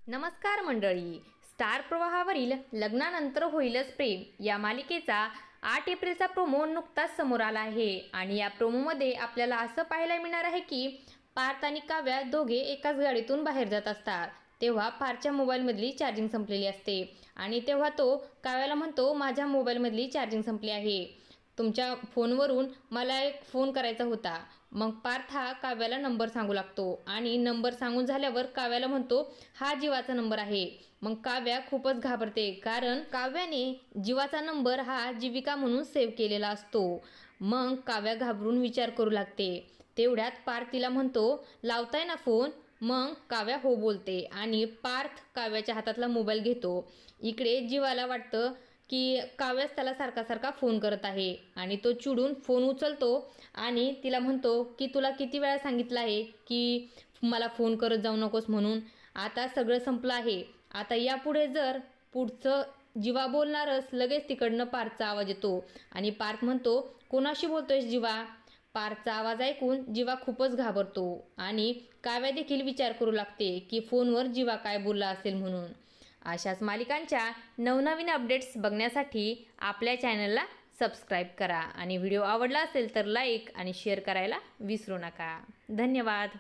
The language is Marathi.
नमस्कार मंडळी. स्टार प्रवाहावरील लग्नानंतर होईलच प्रेम या मालिकेचा 8 एप्रिलचा प्रोमो नुकताच समोर आला आहे आणि या प्रोमोमध्ये आपल्याला असं पाहायला मिळणार आहे की पार्थ आणि काव्या दोघे एकाच गाडीतून बाहेर जात असतात. तेव्हा पार्थच्या मोबाईलमधली चार्जिंग संपलेली असते आणि तेव्हा तो काव्याला म्हणतो, माझ्या मोबाईलमधली चार्जिंग संपली आहे, तुमच्या फोनवरून मला एक फोन करायचा होता. मग पार्थ हा काव्याला नंबर सांगू लागतो आणि नंबर सांगून झाल्यावर काव्याला म्हणतो, हा जीवाचा नंबर आहे. मग काव्या खूपच घाबरते, कारण काव्याने जीवाचा नंबर हा जीविका म्हणून सेव्ह केलेला असतो. मग काव्या घाबरून विचार करू लागते. तेवढ्यात पार्थ तिला म्हणतो, लावताय ना फोन? मग काव्या हो बोलते आणि पार्थ काव्याच्या हातातला मोबाईल घेतो. इकडे जीवाला वाटतं की काव्याच त्याला सारखा सारखा फोन करत आहे आणि तो चिडून फोन उचलतो आणि तिला म्हणतो की तुला किती वेळा सांगितलं आहे की मला फोन करत जाऊ नकोस म्हणून. आता सगळं संपलं आहे. आता यापुढे जर पुढचं जीवा बोलणारच. लगेच तिकडनं पार्थचा आवाज येतो आणि पार्थ म्हणतो, कोणाशी बोलतोयस जीवा? पार्थचा आवाज ऐकून जीवा खूपच घाबरतो आणि काव्या देखील विचार करू लागते की फोनवर जीवा काय बोलला असेल म्हणून. अशाच मालिकांच्या नवनवीन अपडेट्स बघण्यासाठी आपल्या चॅनलला सबस्क्राईब करा आणि व्हिडिओ आवडला असेल तर लाईक आणि शेअर करायला विसरू नका. धन्यवाद.